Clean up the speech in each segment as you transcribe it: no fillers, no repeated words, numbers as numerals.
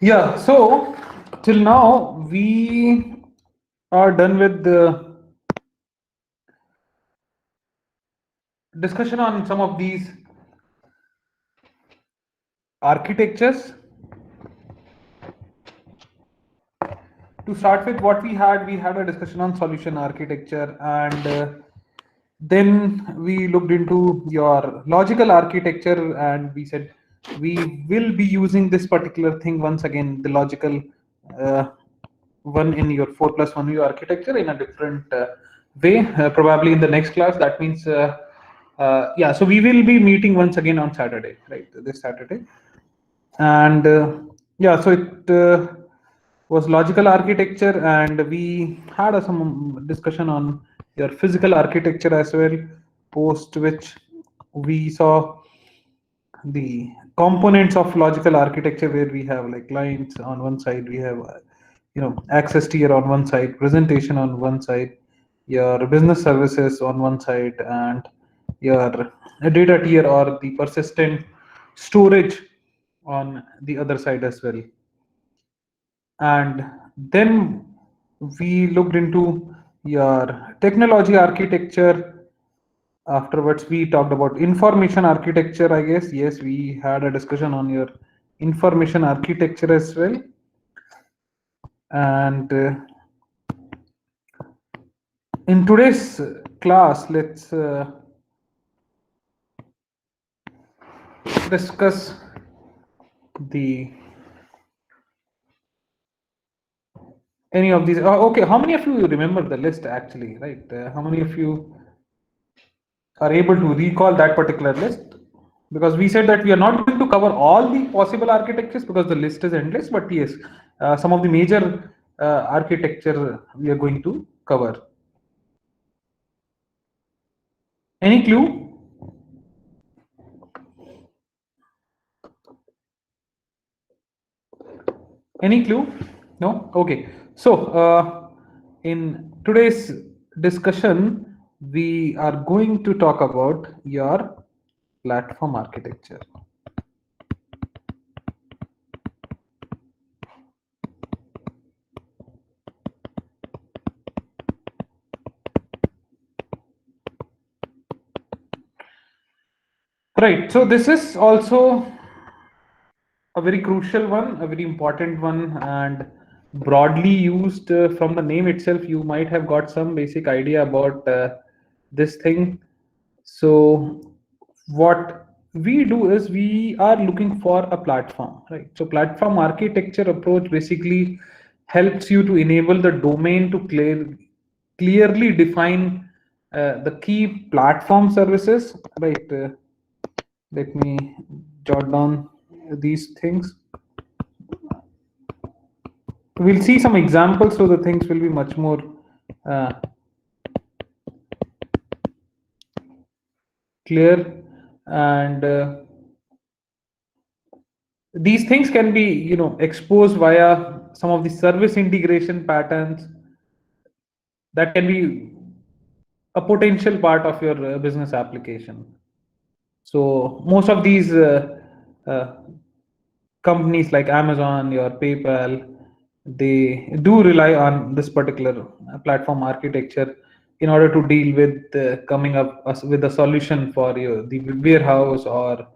Yeah, so till now we are done with the discussion on some of these architectures. To start with, what we had a discussion on solution architecture, and then we looked into your logical architecture, and we said we will be using this particular thing once again, the logical uh, one in your 4 plus 1 view architecture in a different way, probably in the next class. That means yeah, so we will be meeting once again on Saturday, right, this Saturday. And yeah, so it was logical architecture, and we had some discussion on your physical architecture as well, post which we saw the components of logical architecture, where we have like clients on one side, we have access tier on one side, presentation on one side, your business services on one side, and your data tier or the persistent storage on the other side as well. And then we looked into your technology architecture. Afterwards we talked about information architecture, I guess. Yes, we had a discussion on your information architecture as well. And in today's class, let's discuss the any of these. Okay, how many of you remember the list actually, right? How many of you are able to recall that particular list? Because we said that we are not going to cover all the possible architectures because the list is endless, but yes, some of the major architecture we are going to cover. Any clue? Any clue? No? Okay. So, in today's discussion, we are going to talk about your platform architecture. Right. So, this is also a very crucial one, a very important one, and broadly used. From the name itself, you might have got some basic idea about this thing. So, what we do is we are looking for a platform, right? So, platform architecture approach basically helps you to enable the domain to clearly define the key platform services, right? Let me jot down these things. We'll see some examples, so the things will be much more uh, clear. And these things can be exposed via some of the service integration patterns that can be a potential part of your business application. So most of these uh, companies like Amazon, your PayPal, they do rely on this particular platform architecture in order to deal with coming up with a solution for your the warehouse or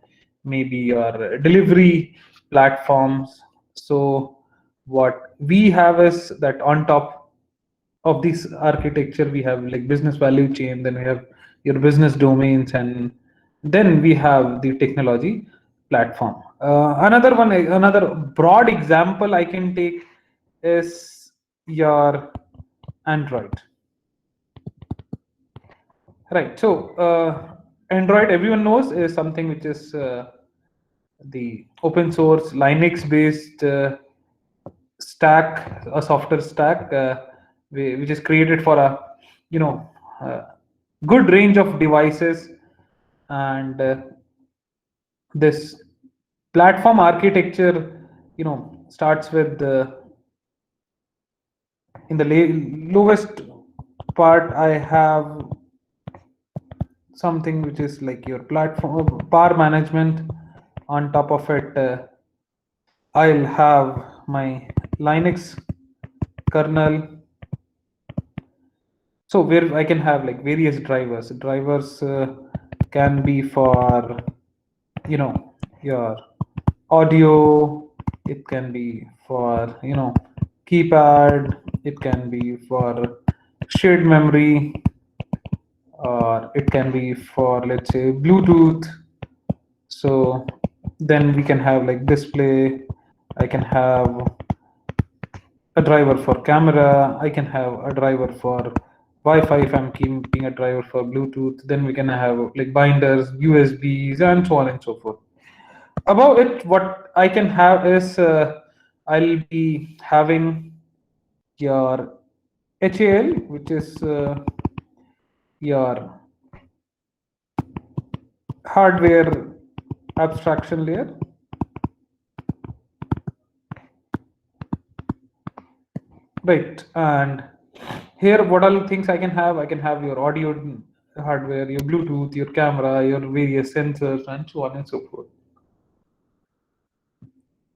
maybe your delivery platforms. So what we have is that on top of this architecture, we have like business value chain, then we have your business domains, and then we have the technology platform. Another broad example I can take is your Android. Right. So Android, everyone knows, is something which is the open source Linux based stack, a software stack, which is created for a you know uh, good range of devices. And this platform architecture starts with in the lowest part I have something which is like your platform power management. On top of it, I'll have my Linux kernel. So where I can have like various drivers. Drivers can be for, you know, your audio. It can be for, you know, keypad. It can be for shared memory, or it can be for, let's say, Bluetooth. So then we can have like display. I can have a driver for camera. I can have a driver for Wi-Fi if I'm keeping a driver for Bluetooth. Then we can have like binders, USBs, and so on and so forth. Above it, what I can have is I'll be having your HAL, which is your hardware abstraction layer. Right, and here what all things I can have? I can have your audio hardware, your Bluetooth, your camera, your various sensors, and so on and so forth.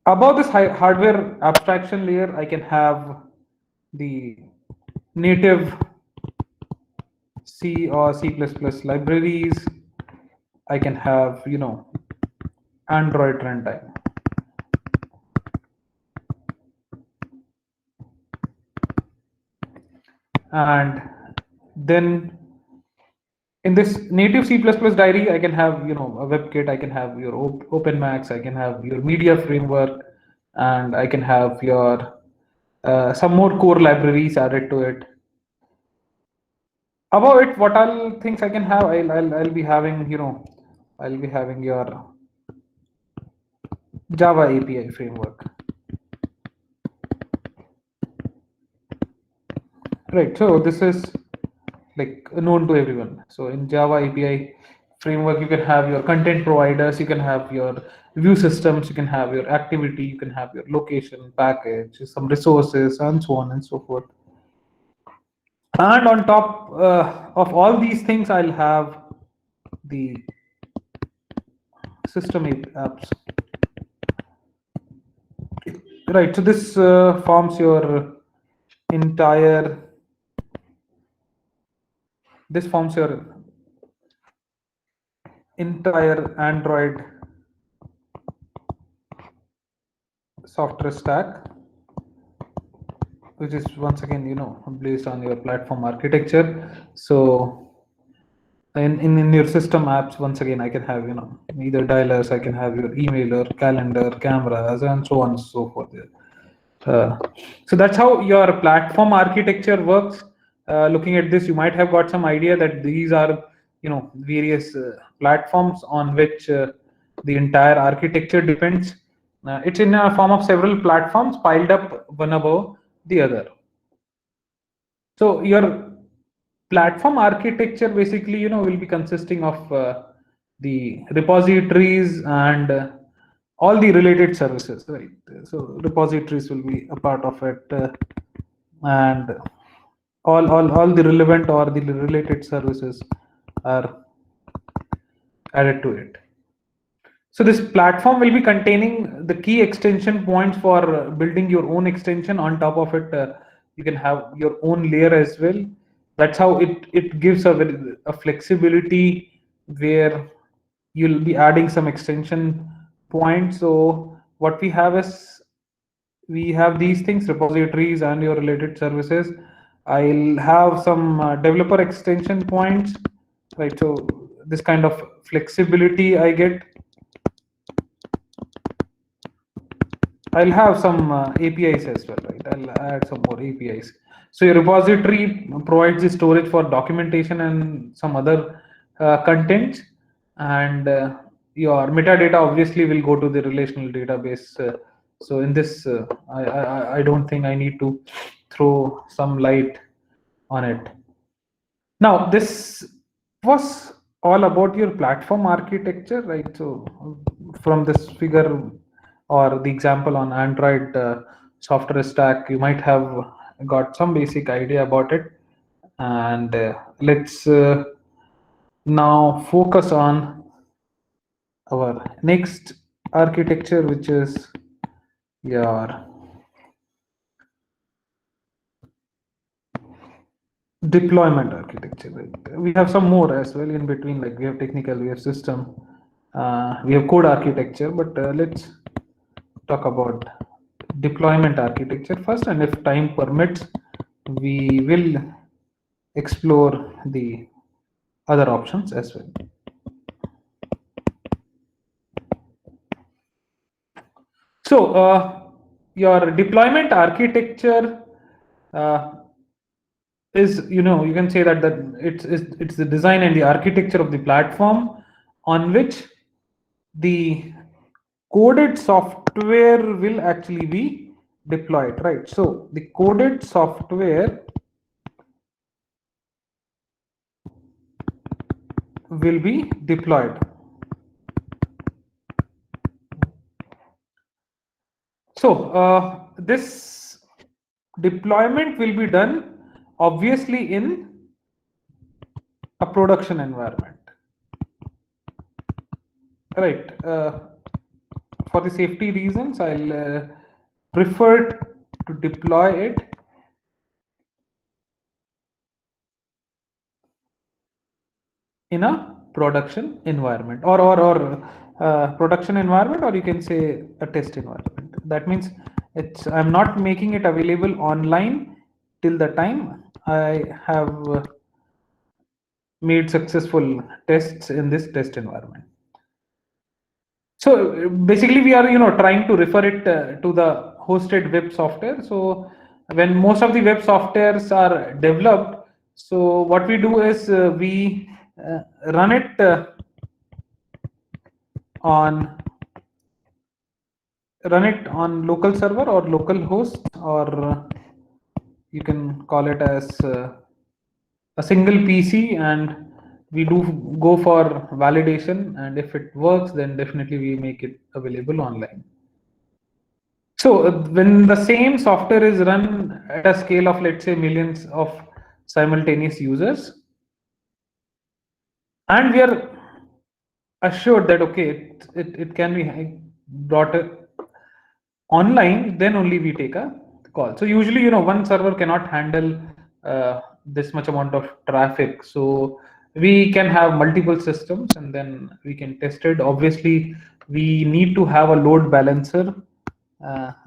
Above this hardware abstraction layer, I can have the native C or C++ libraries. I can have, you know, Android runtime. And then in this native C++ diary, I can have, you know, a WebKit. I can have your OpenMax. I can have your media framework, and I can have your some more core libraries added to it. Above it, what all things I can have? I'll be having, you know, I'll be having your Java API framework. Right. So this is like known to everyone. So in Java API framework, you can have your content providers, you can have your view systems, you can have your activity, you can have your location package, some resources, and so on and so forth. And on top of all these things, I'll have the system apps. Right. So this forms your entire. This forms your entire Android software stack, which is once again, you know, based on your platform architecture. So in your system apps, once again, I can have, you know, either dialers, I can have your emailer, calendar, cameras, and so on and so forth. Uh, so that's how your platform architecture works. Looking at this, you might have got some idea that these are, you know, various platforms on which the entire architecture depends. It's in a form of several platforms piled up one above the other. So your platform architecture basically, you know, will be consisting of the repositories and all the related services, right? So repositories will be a part of it, and all the relevant or the related services are added to it. So this platform will be containing the key extension points for building your own extension. On top of it, you can have your own layer as well. That's how it gives a flexibility where you'll be adding some extension points. So what we have is we have these things, repositories and your related services. I'll have some developer extension points, right? So this kind of flexibility I get. I'll have some APIs as well, right? I'll add some more APIs. So your repository provides the storage for documentation and some other content, and your metadata obviously will go to the relational database. So in this, I don't think I need to throw some light on it. Now, this was all about your platform architecture, right? So, from this figure or the example on Android software stack, you might have got some basic idea about it. And let's now focus on our next architecture, which is your deployment architecture. Right? We have some more as well in between, like we have technical, we have system, we have code architecture, but let's talk about deployment architecture first, and if time permits, we will explore the other options as well. So your deployment architecture is, you can say that it's the design and the architecture of the platform on which the coded software will actually be deployed, right? So the coded software will be deployed. So this deployment will be done obviously in a production environment, right? For the safety reasons, I'll prefer to deploy it in a production environment, or production environment, or you can say a test environment. That means I'm not making it available online till the time I have made successful tests in this test environment. So basically we are trying to refer it to the hosted web software. So when most of the web softwares are developed, so what we do is we run it on local server or local host, or you can call it as a single PC, and we do go for validation, and if it works, then definitely we make it available online. So when the same software is run at a scale of, let's say, millions of simultaneous users, and we are assured that okay, it can be brought online, then only we take a call. So usually, one server cannot handle this much amount of traffic. So we can have multiple systems, and then we can test it. Obviously, we need to have a load balancer,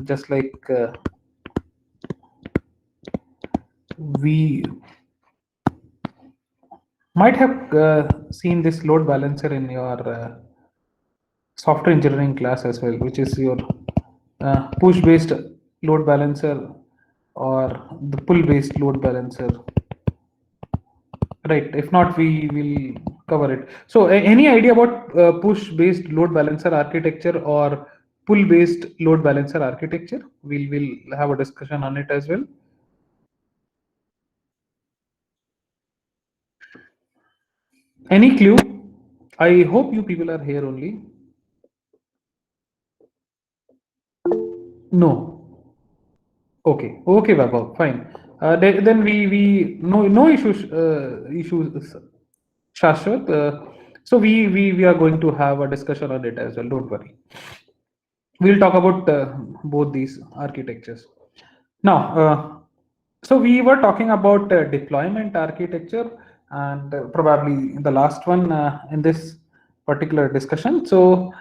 just like we might have seen this load balancer in your software engineering class as well, which is your push based load balancer or the pull based load balancer, right? If not, we will cover it. So any idea about push based load balancer architecture or pull based load balancer architecture? We'll have a discussion on it as well. Any clue? I hope you people are here only. No. Okay, okay, Vaibhav, fine. Then we no issues, Shashwat. So we are going to have a discussion on it as well. Don't worry. We'll talk about both these architectures. Now, so we were talking about deployment architecture, and probably the last one in this particular discussion. So.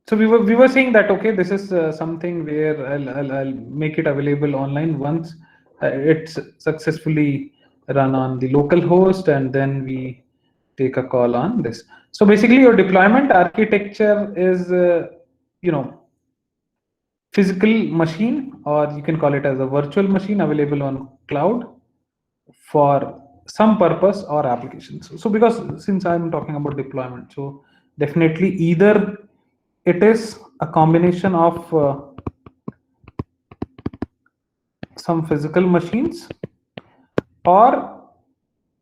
So we were saying that okay, this is something where I'll make it available online once it's successfully run on the local host, and then we take a call on this. So basically, your deployment architecture is physical machine, or you can call it as a virtual machine available on cloud for some purpose or applications. So because since I'm talking about deployment, so definitely either it is a combination of some physical machines, or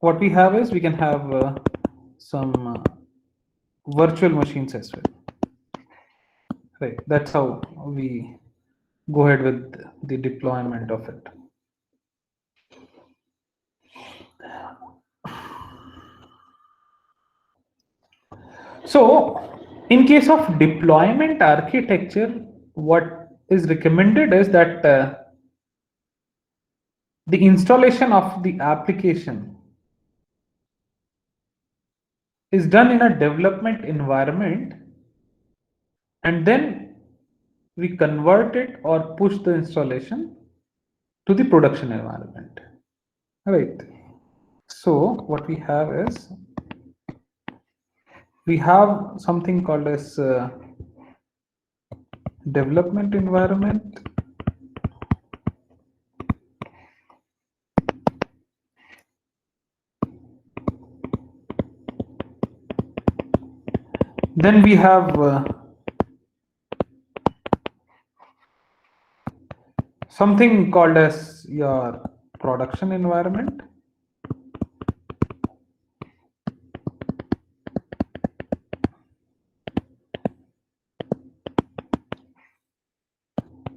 what we have is we can have some virtual machines as well, right? That's how we go ahead with the deployment of it. So, in case of deployment architecture, what is recommended is that the installation of the application is done in a development environment, and then we convert it or push the installation to the production environment. Right. So what we have is we have something called as development environment. Then we have something called as your production environment.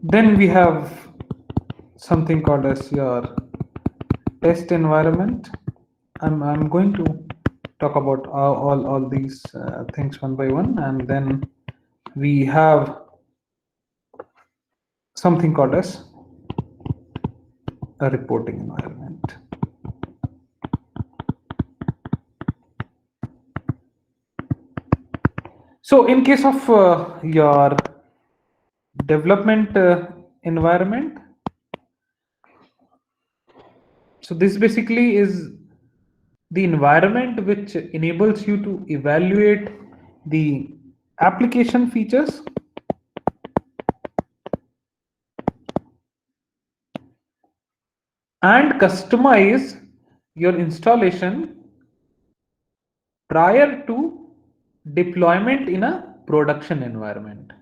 Then we have something called as your test environment. I'm going to talk about all these things one by one, and then we have something called as a reporting environment. So in case of your development environment, so this basically is the environment which enables you to evaluate the application features and customize your installation prior to deployment in a production environment.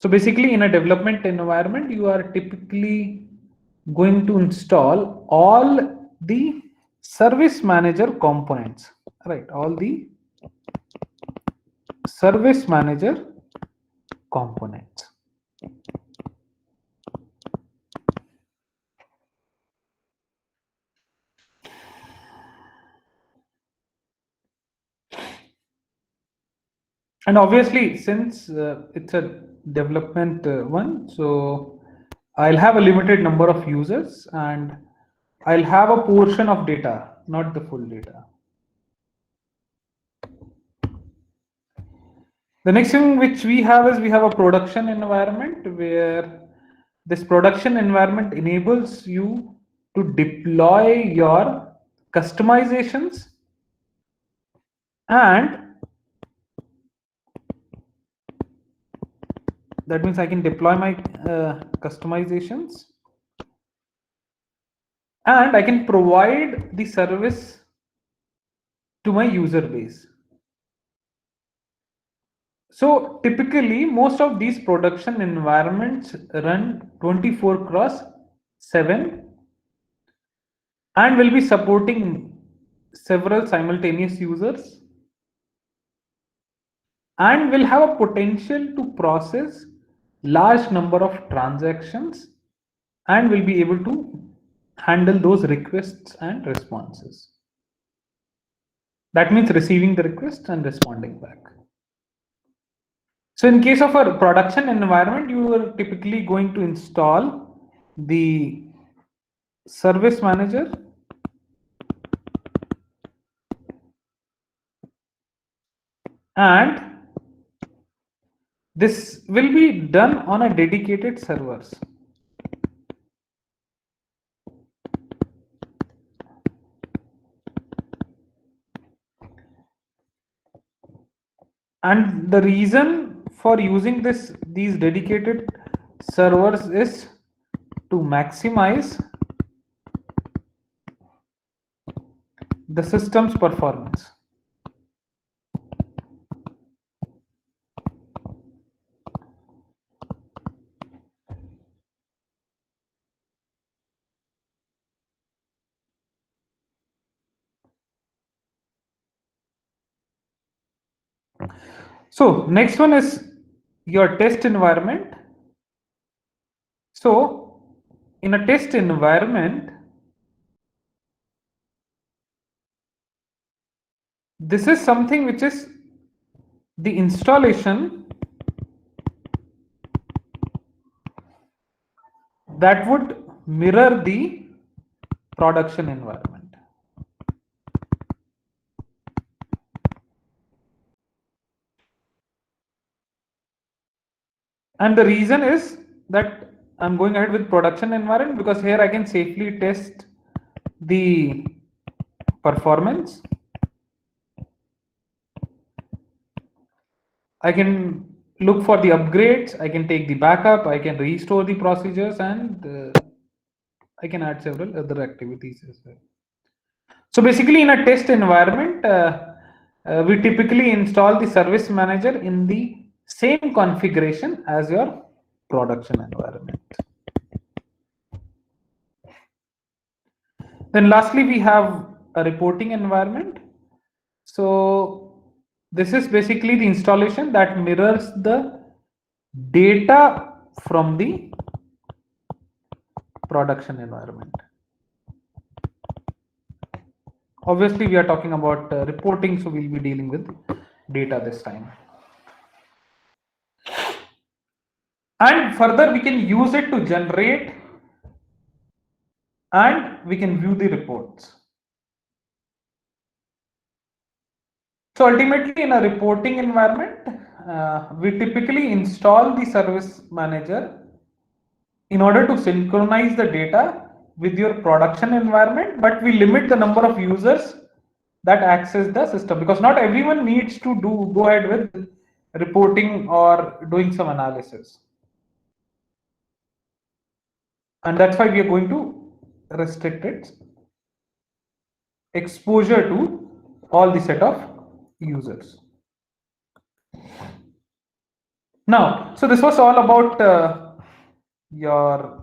So basically in a development environment, you are typically going to install all the service manager components, right? All the service manager components. And obviously, since it's a development one, so I'll have a limited number of users and I'll have a portion of data, not the full data. The next thing which we have is we have a production environment where this production environment enables you to deploy your customizations and that means I can deploy my customizations and I can provide the service to my user base. So typically most of these production environments run 24/7 and will be supporting several simultaneous users and will have a potential to process large number of transactions and will be able to handle those requests and responses. That means receiving the request and responding back. So in case of a production environment, you are typically going to install the service manager and this will be done on a dedicated servers. And the reason for using these dedicated servers is to maximize the system's performance. So next one is your test environment. So in a test environment, this is something which is the installation that would mirror the production environment. And the reason is that I'm going ahead with production environment because here I can safely test the performance. I can look for the upgrades, I can take the backup, I can restore the procedures, and I can add several other activities as well. So basically in a test environment, we typically install the service manager in the same configuration as your production environment. Then lastly, we have a reporting environment. So this is basically the installation that mirrors the data from the production environment. Obviously, we are talking about reporting, so we'll be dealing with data this time. And further, we can use it to generate and we can view the reports. So ultimately, in a reporting environment, we typically install the service manager in order to synchronize the data with your production environment, but we limit the number of users that access the system because not everyone needs to go ahead with reporting or doing some analysis. And that's why we are going to restrict its exposure to all the set of users. Now, so this was all about your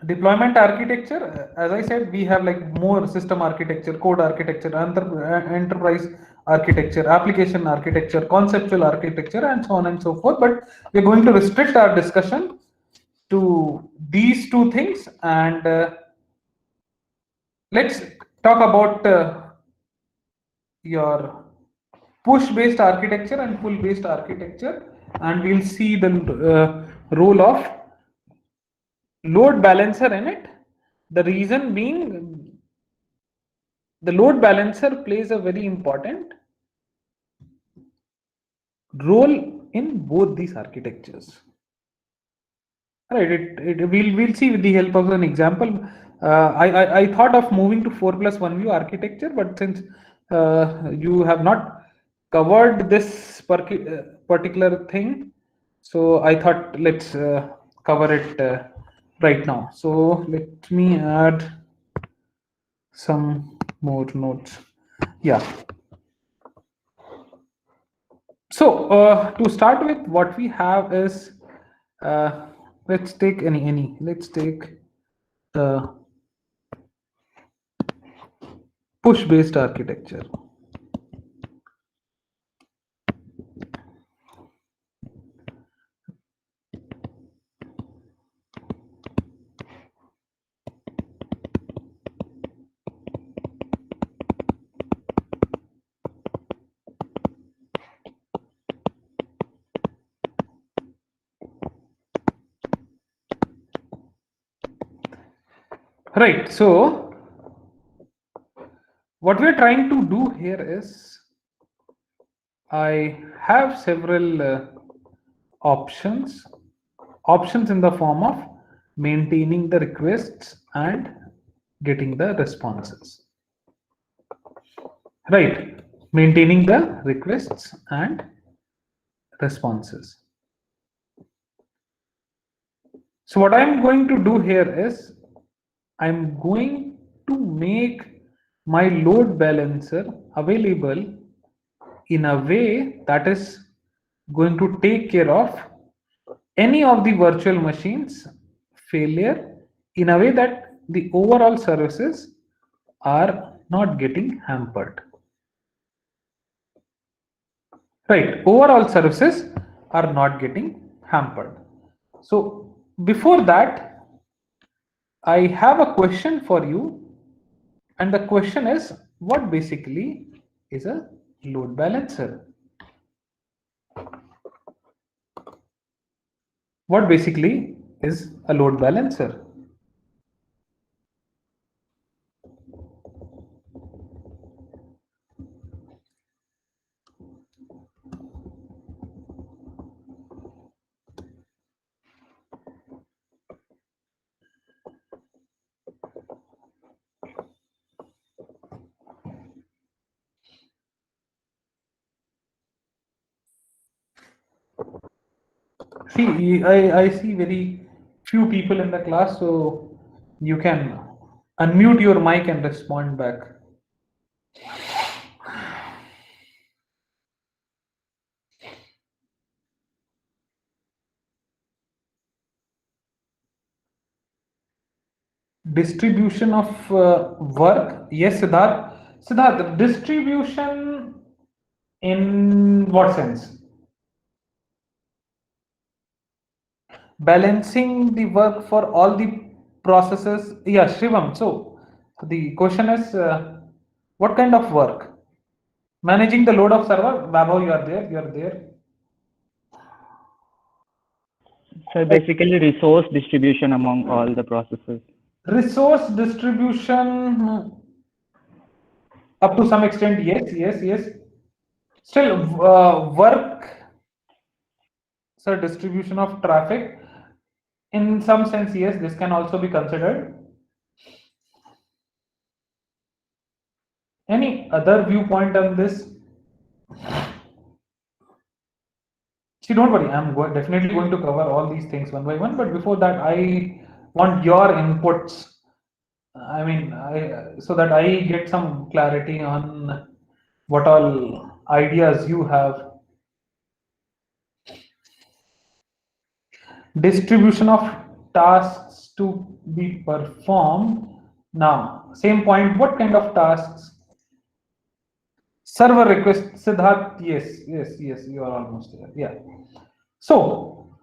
deployment architecture. As I said, we have like more system architecture, code architecture, enterprise architecture, application architecture, conceptual architecture, and so on and so forth. But we're going to restrict our discussion to these two things, and let's talk about your push-based architecture and pull-based architecture, and we'll see the role of load balancer in it. The reason being, the load balancer plays a very important role in both these architectures. Right, we'll see with the help of an example. I thought of moving to 4+1 view architecture, but since you have not covered this particular thing, so I thought let's cover it right now. So let me add some more notes. Yeah. So to start with, what we have is let's take any. Let's take push-based architecture. Right. So what we're trying to do here is I have several options in the form of maintaining the requests and getting the responses. Right. Maintaining the requests and responses. So what I'm going to do here is I'm going to make my load balancer available in a way that is going to take care of any of the virtual machines failure in a way that the overall services are not getting hampered. Right, overall services are not getting hampered. So before that, I have a question for you, and the question is, what basically is a load balancer? What basically is a load balancer? See, I see very few people in the class, so you can unmute your mic and respond back. Distribution of work. Yes, Siddharth. Siddharth, distribution in what sense? Balancing the work for all the processes. Yeah, Shivam. So the question is, what kind of work? Managing the load of server. Vaibhav, you are there. You are there. So basically resource distribution among all the processes. Resource distribution, up to some extent, yes, yes, yes. Still, work, so distribution of traffic. In some sense, yes, this can also be considered. Any other viewpoint on this? See, don't worry, definitely going to cover all these things one by one. But before that, I want your inputs. I mean, so that I get some clarity on what all ideas you have. Distribution of tasks to be performed. Now, same point, what kind of tasks? Server request, Siddharth, yes, yes, yes, you are almost there. Yeah. So,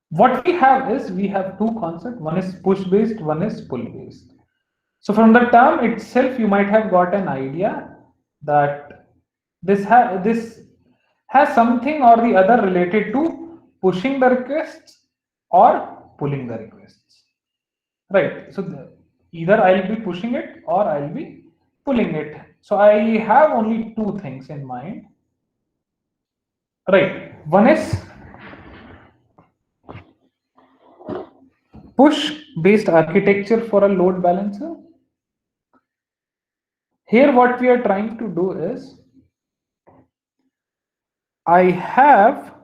what we have is, we have two concepts. One is push based, one is pull based. So, from the term itself, you might have got an idea that this has something or the other related to pushing the requests or pulling the requests. Right. So either I'll be pushing it or I'll be pulling it. So I have only two things in mind. Right. One is push based architecture for a load balancer. Here, what we are trying to do is, I have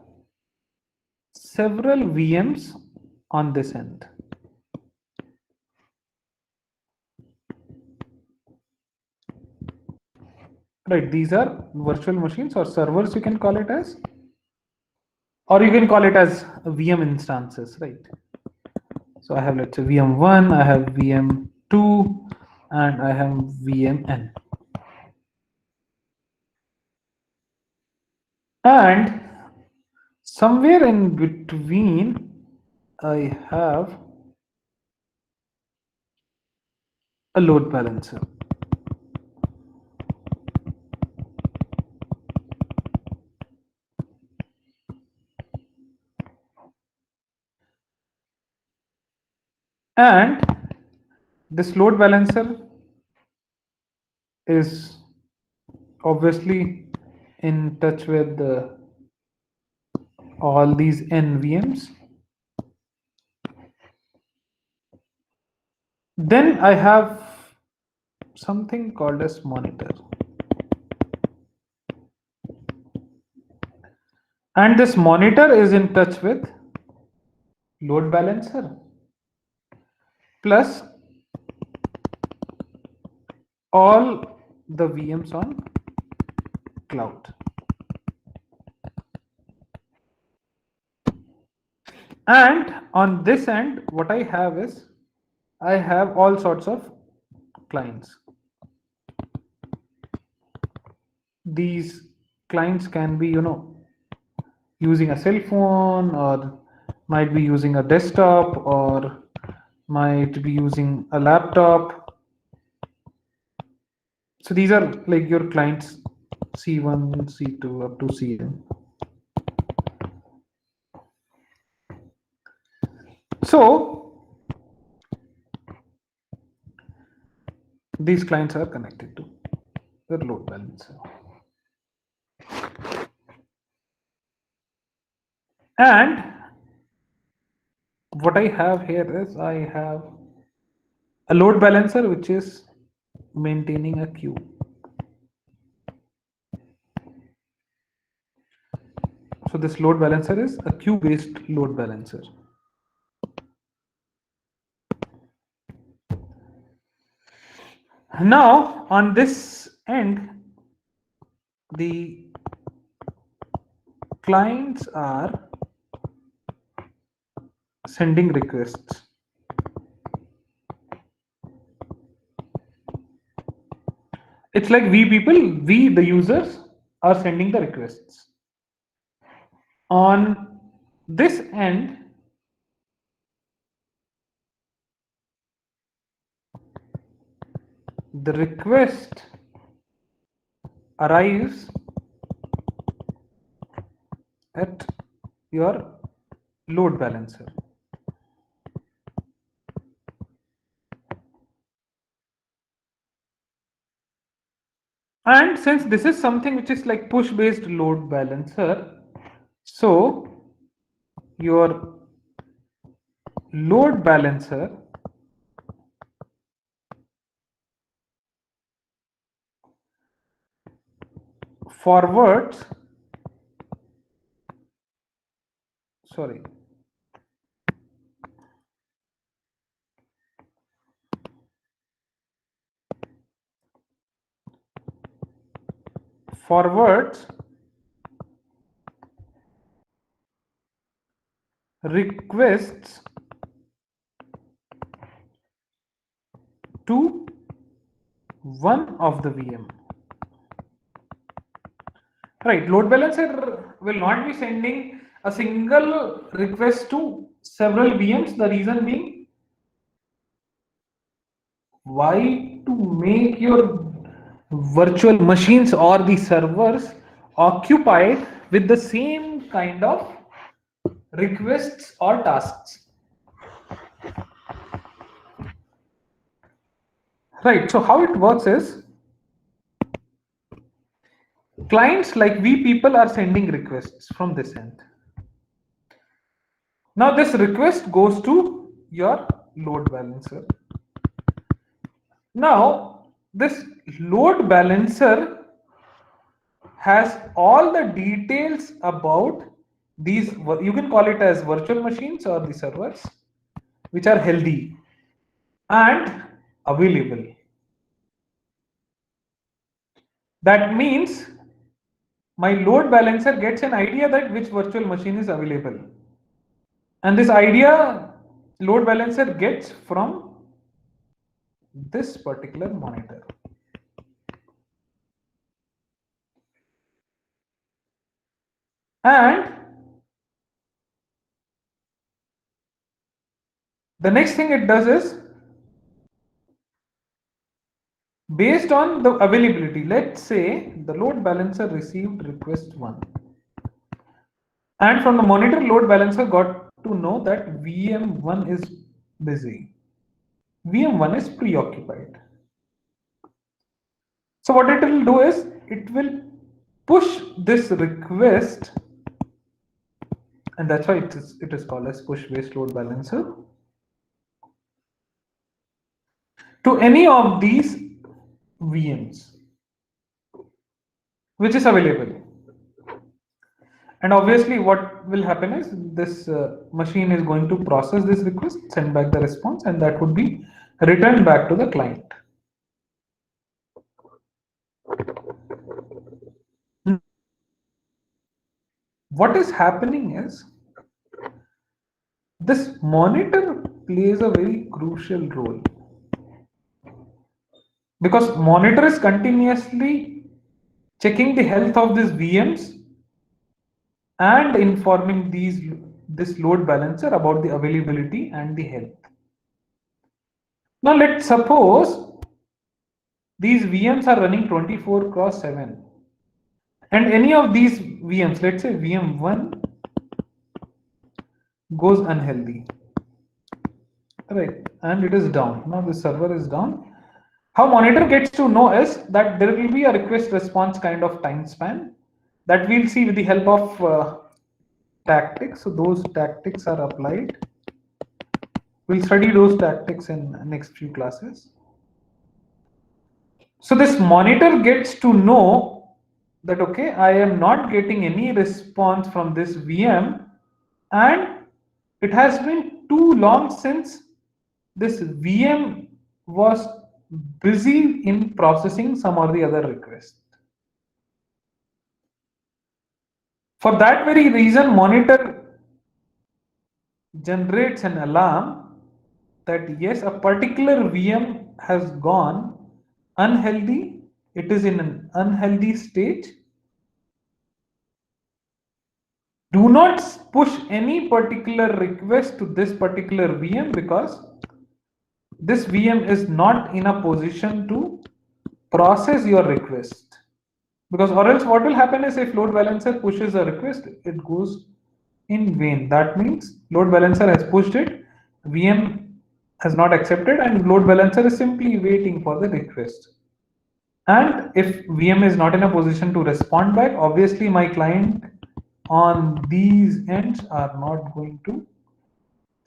several VMs on this end. Right. These are virtual machines or servers, you can call it as, or you can call it as VM instances, right? So I have, let's say, VM1, I have VM2, and I have VMN. And somewhere in between, I have a load balancer. And this load balancer is obviously in touch with all these NVMs. Then I have something called as monitor. And this monitor is in touch with load balancer plus all the VMs on cloud. And on this end, what I have is, I have all sorts of clients. These clients can be, using a cell phone, or might be using a desktop, or might be using a laptop. So these are like your clients, C1, C2 up to CN. So these clients are connected to the load balancer. And what I have here is I have a load balancer which is maintaining a queue. So this load balancer is a queue based load balancer. Now on this end, the clients are sending requests. It's like we the users, are sending the requests. On this end, the request arrives at your load balancer. And since this is something which is like push based load balancer, so your load balancer forwards, sorry, forwards requests to one of the VM. Right, load balancer will not be sending a single request to several VMs. The reason being, why? To make your virtual machines or the servers occupied with the same kind of requests or tasks. Right, so how it works is, clients like we people are sending requests from this end. Now this request goes to your load balancer. Now this load balancer has all the details about these, you can call it as virtual machines or the servers, which are healthy and available. That means my load balancer gets an idea that which virtual machine is available. And this idea load balancer gets from this particular monitor. And the next thing it does is, based on the availability, let's say the load balancer received request 1. And from the monitor, load balancer got to know that VM1 is busy. VM1 is preoccupied. So what it will do is, it will push this request, and that's why it is called as push based load balancer, to any of these VMs which is available. And obviously what will happen is, this machine is going to process this request, send back the response, and that would be returned back to the client. What is happening is, this monitor plays a very crucial role, because monitor is continuously checking the health of these VMs and informing this load balancer about the availability and the health. Now let's suppose these VMs are running 24/7, and any of these VMs, let's say VM1 goes unhealthy. right? And it is down. Now the server is down. How monitor gets to know is that there will be a request response kind of time span that we'll see with the help of tactics. So those tactics are applied. We'll study those tactics in next few classes. So this monitor gets to know that, okay, I am not getting any response from this VM, and it has been too long since this VM was busy in processing some or the other request. For that very reason, monitor generates an alarm that yes, a particular VM has gone unhealthy, it is in an unhealthy state. Do not push any particular request to this particular VM because this VM is not in a position to process your request. Because or else what will happen is if load balancer pushes a request, it goes in vain. That means load balancer has pushed it, VM has not accepted, and load balancer is simply waiting for the request. And if VM is not in a position to respond back, obviously my client on these ends are not going to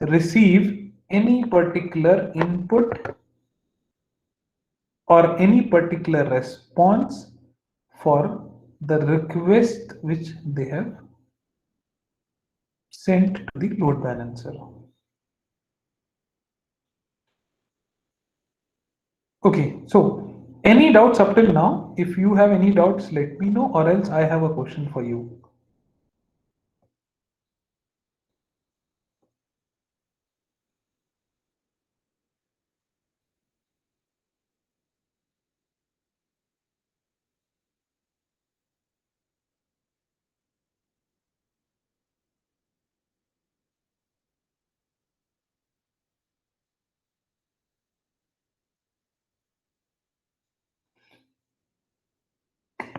receive any particular input or any particular response for the request which they have sent to the load balancer. Okay, so any doubts up till now? If you have any doubts, let me know, or else I have a question for you.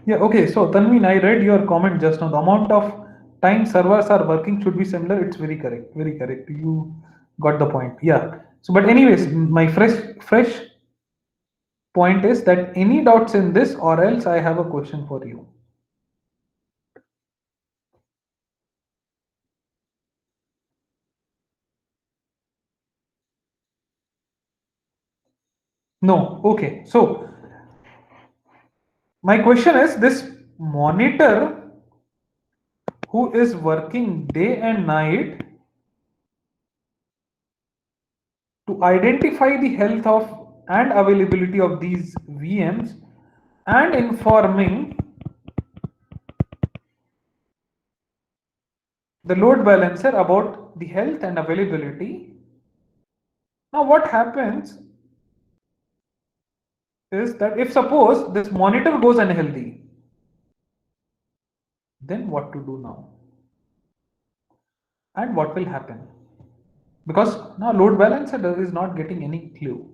Yeah, okay. So Tanveen, I read your comment just now. The amount of time servers are working should be similar. It's very correct. Very correct. You got the point. Yeah. So, but anyways, my fresh point is that any doubts in this, or else I have a question for you. No. Okay. So my question is this monitor who is working day and night to identify the health of and availability of these VMs and informing the load balancer about the health and availability. Now what happens is that if suppose this monitor goes unhealthy, then what to do now? And what will happen? Because now load balancer is not getting any clue.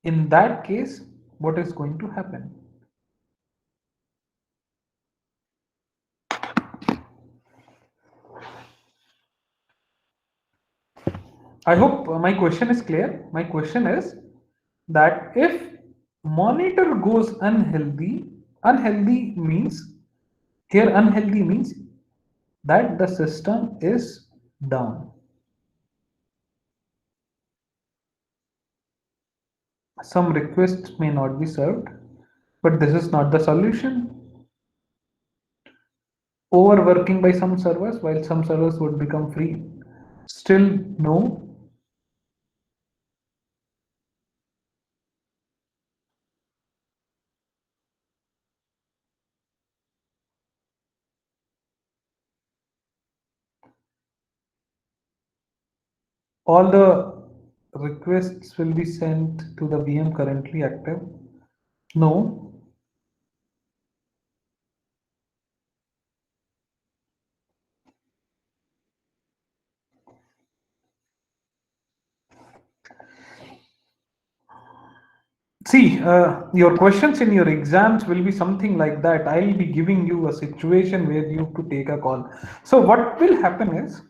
In that case, what is going to happen? I hope my question is clear. My question is that if monitor goes unhealthy, unhealthy means here unhealthy means that the system is down. Some requests may not be served, but this is not the solution. Overworking by some servers, while some servers would become free. Still no. All the requests will be sent to the VM currently active. No. See, your questions in your exams will be something like that. I'll be giving you a situation where you have to take a call. So what will happen is,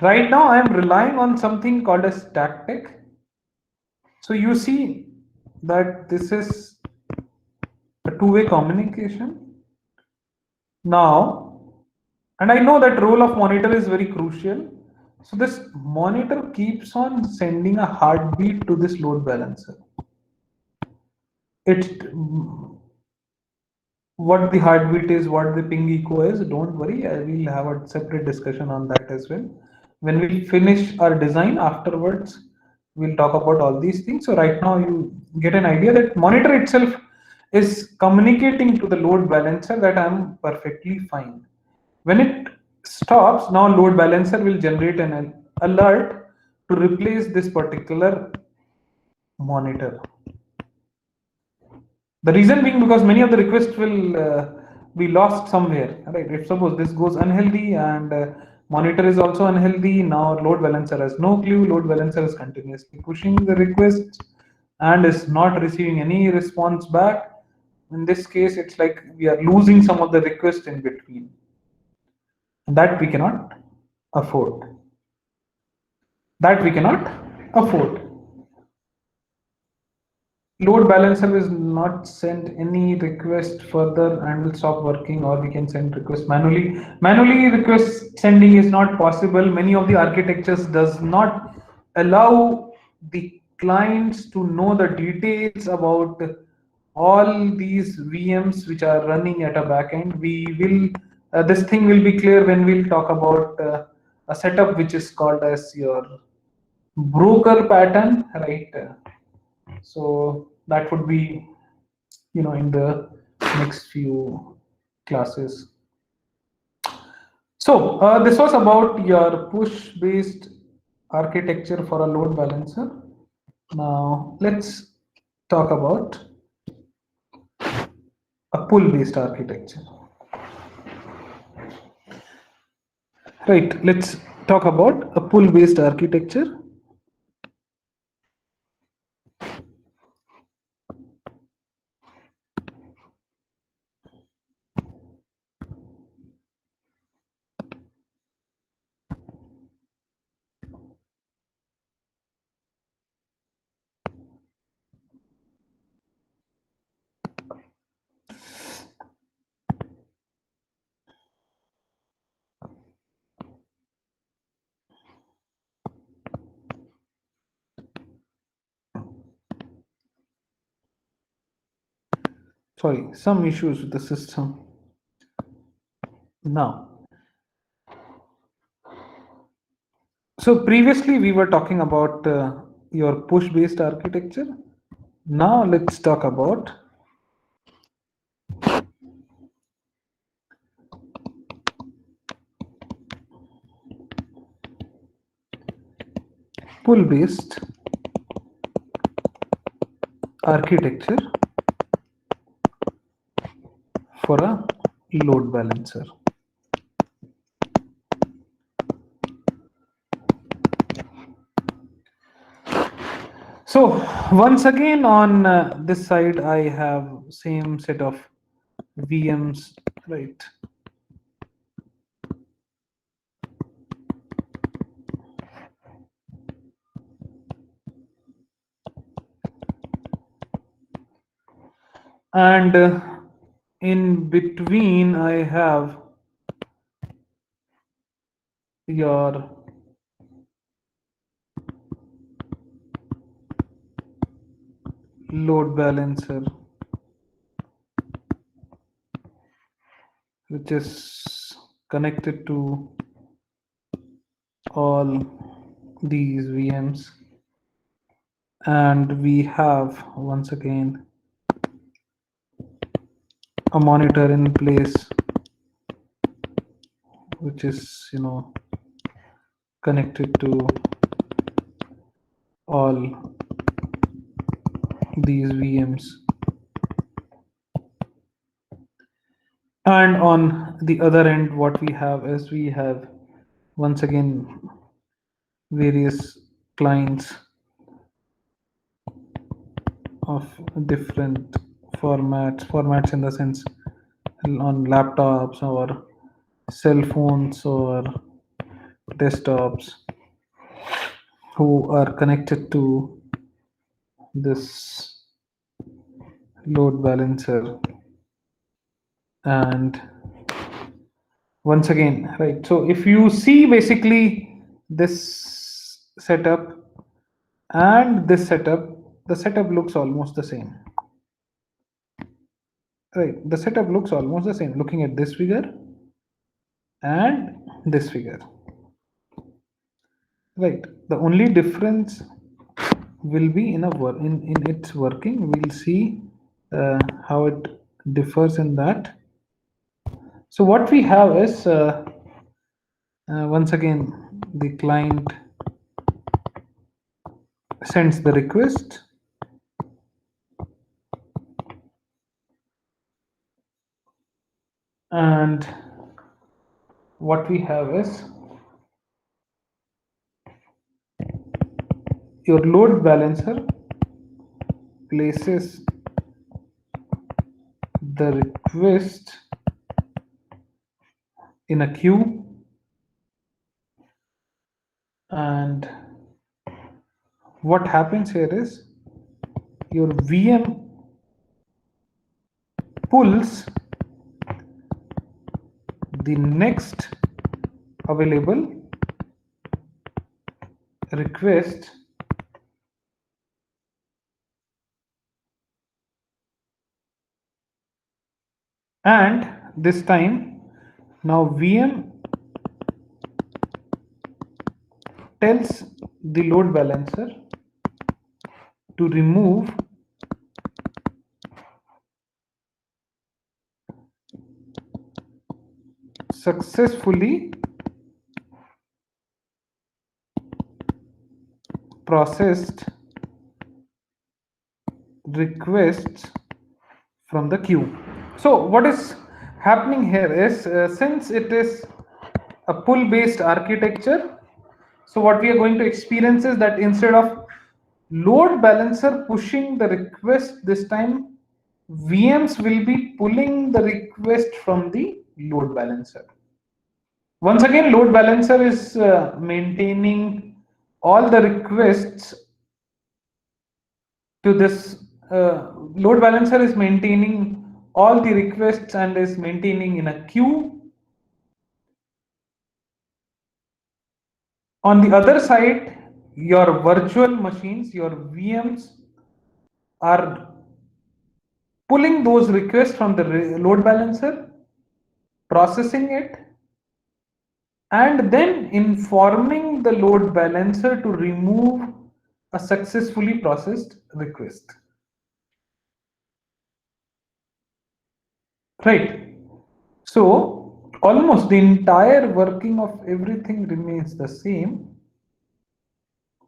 Right now, I am relying on something called as StackTech. So you see that this is a two-way communication now, and I know that role of monitor is very crucial. So this monitor keeps on sending a heartbeat to this load balancer. It what the heartbeat is, what the ping echo is, don't worry, I will have a separate discussion on that as well. When we finish our design afterwards, we'll talk about all these things. So right now you get an idea that monitor itself is communicating to the load balancer that I'm perfectly fine. When it stops, now load balancer will generate an alert to replace this particular monitor. The reason being because many of the requests will be lost somewhere, right? If suppose this goes unhealthy and monitor is also unhealthy, now load balancer has no clue. Load balancer is continuously pushing the requests and is not receiving any response back. In this case, it's like we are losing some of the requests in between. That we cannot afford. That we cannot afford. Load balancer will not send any request further and will stop working, or we can send request manually. Request sending is not possible. Many of the architectures does not allow the clients to know the details about all these VMs which are running at a backend. We will this thing will be clear when we'll talk about a setup which is called as your broker pattern, right? So that would be, in the next few classes. So this was about your push based architecture for a load balancer. Now let's talk about a pull based architecture. Right, let's talk about a pull based architecture. Sorry, some issues with the system. Now, so previously we were talking about your push based architecture. Now let's talk about pull based architecture for a load balancer. So once again on this side I have same set of VMs, right? And in between I have your load balancer, which is connected to all these VMs, and we have once again a monitor in place which is connected to all these VMs, and on the other end what we have is we have once again various clients of different formats in the sense on laptops or cell phones or desktops who are connected to this load balancer. And once again, right, so if you see basically this setup and this setup, the setup looks almost the same. Right, the setup looks almost the same looking at this figure and this figure. Right, the only difference will be in its working. We'll see how it differs in that. So what we have is once again the client sends the request, and what we have is your load balancer places the request in a queue, and what happens here is your VM pulls the next available request and this time now VM tells the load balancer to remove successfully processed requests from the queue. So what is happening here is since it is a pull based architecture, so what we are going to experience is that instead of load balancer pushing the request, this time VMs will be pulling the request from the load balancer. Once again, load balancer is maintaining all the requests to this. Load balancer is maintaining all the requests and is maintaining in a queue. On the other side, your virtual machines, your VMs, are pulling those requests from the load balancer, processing it, and then informing the load balancer to remove a successfully processed request. Right. So almost the entire working of everything remains the same.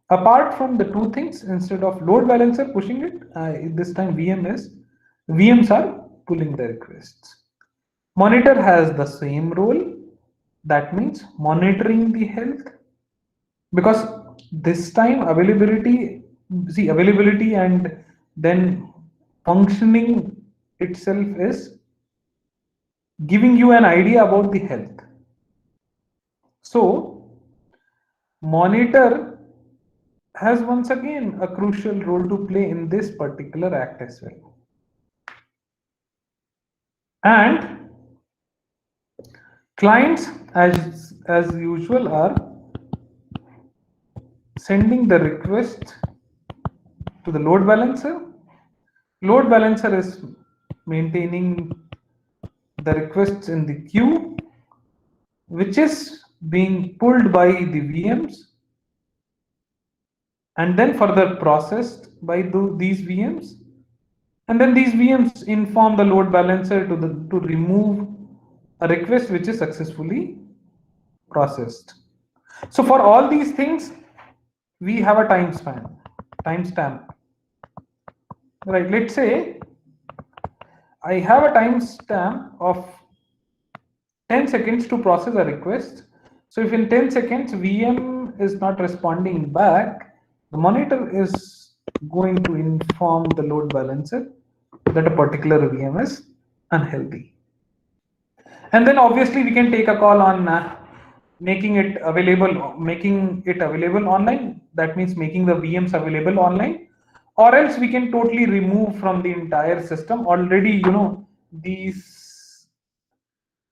Apart from the two things, instead of load balancer pushing it, this time VMs are pulling the requests. Monitor has the same role. That means monitoring the health, because this time availability and then functioning itself is giving you an idea about the health. So monitor has once again a crucial role to play in this particular act as well. And clients as usual are sending the request to the load balancer. Load balancer is maintaining the requests in the queue, which is being pulled by the VMs and then further processed by these VMs, and then these VMs inform the load balancer to remove a request which is successfully processed. So for all these things, we have a timestamp. Right, let's say I have a timestamp of 10 seconds to process a request. So if in 10 seconds VM is not responding back, the monitor is going to inform the load balancer that a particular VM is unhealthy. And then obviously we can take a call on making it available online. That means making the VMs available online, or else we can totally remove from the entire system. Already, these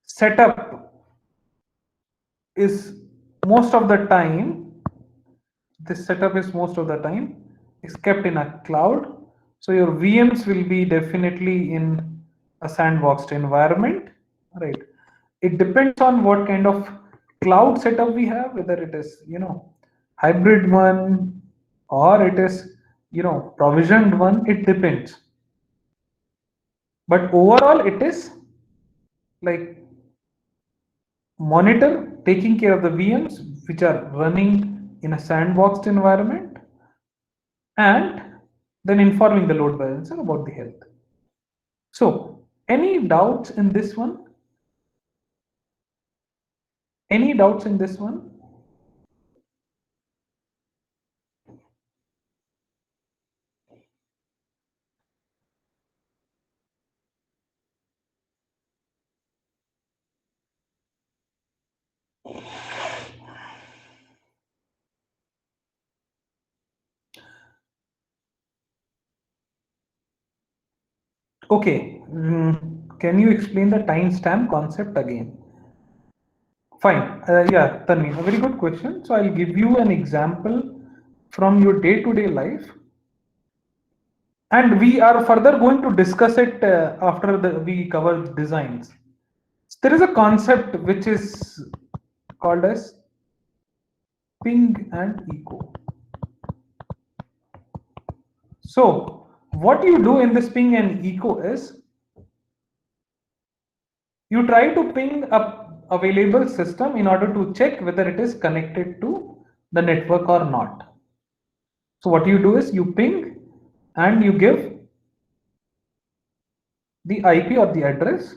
setup is most of the time, this setup is most of the time is kept in a cloud. So your VMs will be definitely in a sandboxed environment, right? It depends on what kind of cloud setup we have, whether it is, hybrid one, or it is, provisioned one. It depends. But overall, it is like monitor, taking care of the VMs which are running in a sandboxed environment, and then informing the load balancer about the health. So, any doubts in this one? Any doubts in this one? Okay, can you explain the timestamp concept again? Fine. Yeah, Tanvi, a very good question. So I'll give you an example from your day-to-day life, and we are further going to discuss it after we cover designs. So there is a concept which is called as ping and echo. So what you do in this ping and echo is you try to ping a available system in order to check whether it is connected to the network or not. So what you do is you ping and you give the IP or the address.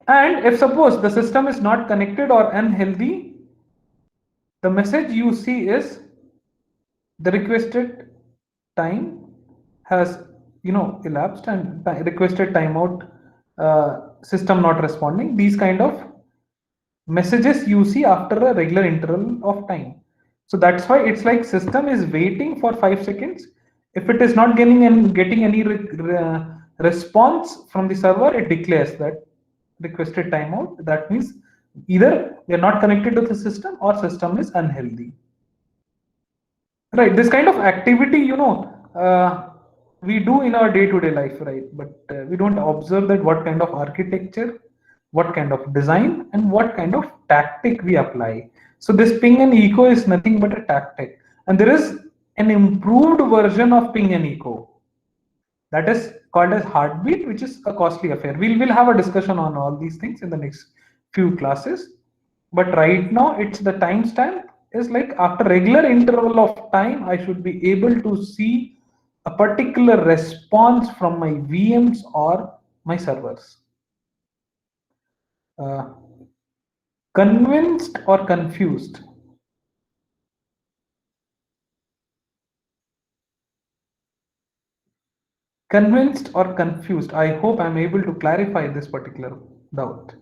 And if suppose the system is not connected or unhealthy, the message you see is the requested time has elapsed and requested timeout, system not responding. These kind of messages you see after a regular interval of time. So that's why it's like system is waiting for 5 seconds. If it is not getting any response from the server, it declares that requested timeout. That means either we are not connected to the system or system is unhealthy. Right, this kind of activity, we do in our day-to-day life, right? But we don't observe that what kind of architecture, what kind of design, and what kind of tactic we apply. So this ping and echo is nothing but a tactic, and there is an improved version of ping and echo that is called as heartbeat, which is a costly affair. We'll have a discussion on all these things in the next few classes. But right now, it's the timestamp is like after regular interval of time, I should be able to see a particular response from my VMs or my servers. Convinced or confused? Convinced or confused? I hope I'm able to clarify this particular doubt.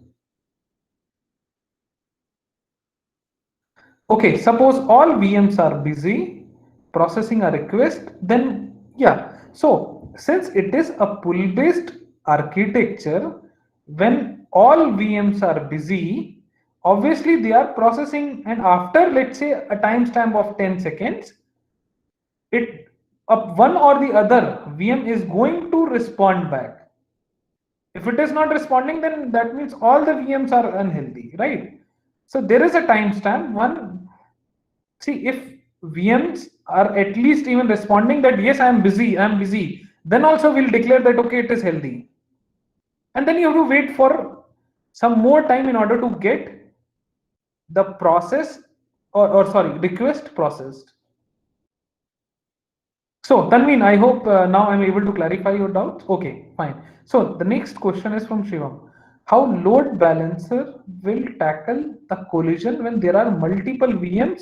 Okay, suppose all VMs are busy processing a request, then yeah. So since it is a pull-based architecture, when all VMs are busy, obviously they are processing, and after let's say a timestamp of 10 seconds, one or the other VM is going to respond back. If it is not responding, then that means all the VMs are unhealthy, right? So there is a timestamp. One, see, if VMs are at least even responding that yes, I am busy, then also we'll declare that okay, it is healthy. And then you have to wait for some more time in order to get the process or sorry, request processed. So Tanveen, I hope now I'm able to clarify your doubts. Okay, fine. So the next question is from Shivam. How load balancer will tackle the collision when there are multiple VMs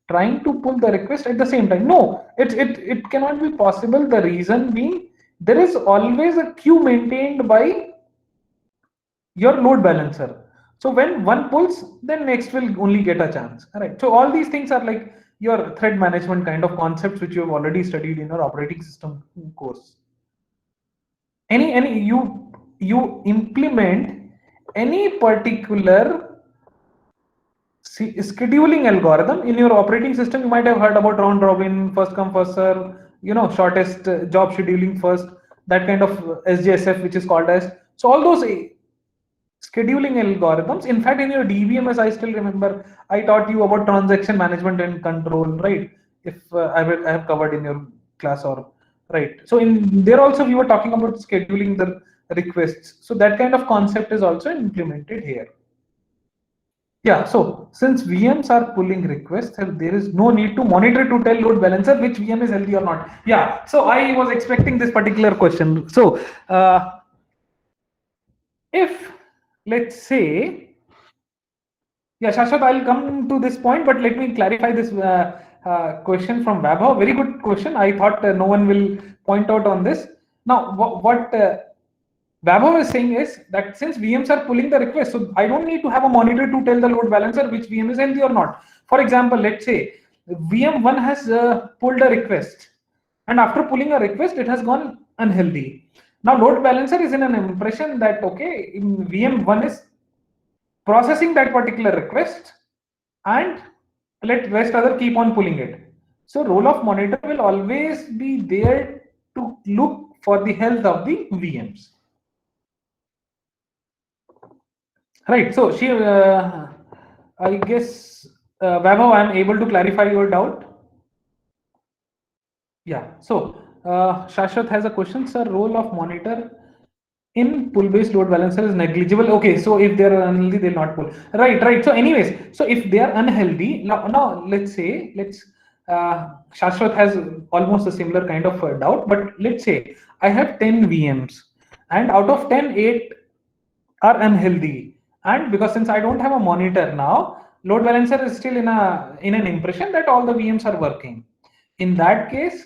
trying to pull the request at the same time? No, it cannot be possible. The reason being there is always a queue maintained by your load balancer. So when one pulls, then next will only get a chance. All right. So all these things are like your thread management kind of concepts which you have already studied in your operating system course. Any you implement any particular scheduling algorithm in your operating system. You might have heard about round robin, first come first serve, shortest job scheduling first, that kind of SJSF which is called as. So all those scheduling algorithms. In fact, in your DBMS, I still remember I taught you about transaction management and control, right? If I have covered in your class, or right. So in there also we were talking about scheduling the requests. So that kind of concept is also implemented here. Yeah, so since VMs are pulling requests, there is no need to monitor to tell load balancer which VM is healthy or not. Yeah, so I was expecting this particular question. So if, let's say, yeah, Shashwat, I'll come to this point, but let me clarify this question from Vaibhav. Very good question. I thought no one will point out on this. Now, what Vaibhav is saying is that since VMs are pulling the request, so I don't need to have a monitor to tell the load balancer which VM is healthy or not. For example, let's say VM1 has pulled a request, and after pulling a request, it has gone unhealthy. Now, load balancer is in an impression that, okay, in VM1 is processing that particular request and let rest other keep on pulling it. So role of monitor will always be there to look for the health of the VMs. Right. So she, I guess, Vaibhav, I am able to clarify your doubt. Yeah. So Shashwat has a question, sir. Role of monitor in pull-based load balancer is negligible. Okay, so if they are unhealthy, they'll not pull. Right. So anyways, so if they are unhealthy, now let's Shashwat has almost a similar kind of doubt, but let's say I have 10 VMs, and out of 10, 8 are unhealthy. And because since I don't have a monitor now, load balancer is still in an impression that all the VMs are working. In that case,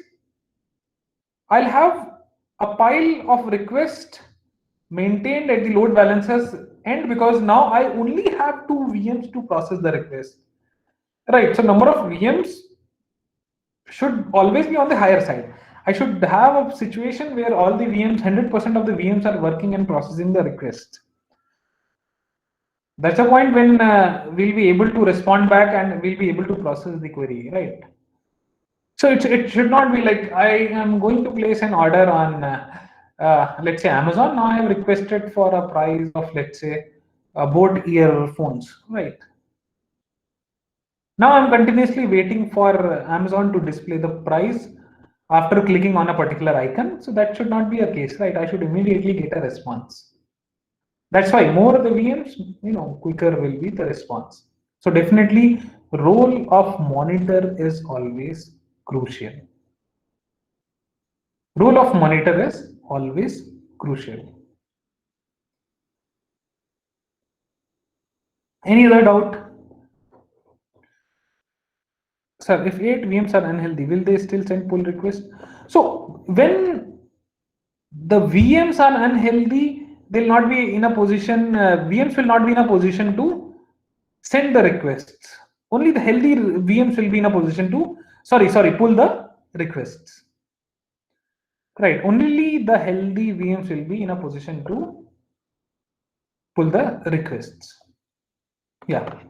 I'll have a pile of requests maintained at the load balancer's end, because now I only have 2 VMs to process the request. Right. So number of VMs should always be on the higher side. I should have a situation where all the VMs, 100% of the VMs are working and processing the request. That's a point when we'll be able to respond back and we'll be able to process the query, right? So it should not be like I am going to place an order on, let's say Amazon. Now I have requested for a price of, let's say, Bode earphones, right? Now I'm continuously waiting for Amazon to display the price after clicking on a particular icon. So that should not be a case, right? I should immediately get a response. That's why more the VMs, quicker will be the response. So definitely role of monitor is always crucial. Role of monitor is always crucial. Any other doubt? Sir, if 8 VMs are unhealthy, will they still send pull request? So when the VMs are unhealthy, they'll not be in a position, VMs will not be in a position to send the requests. Only the healthy VMs will be in a position to, pull the requests. Right, only the healthy VMs will be in a position to pull the requests. Yeah.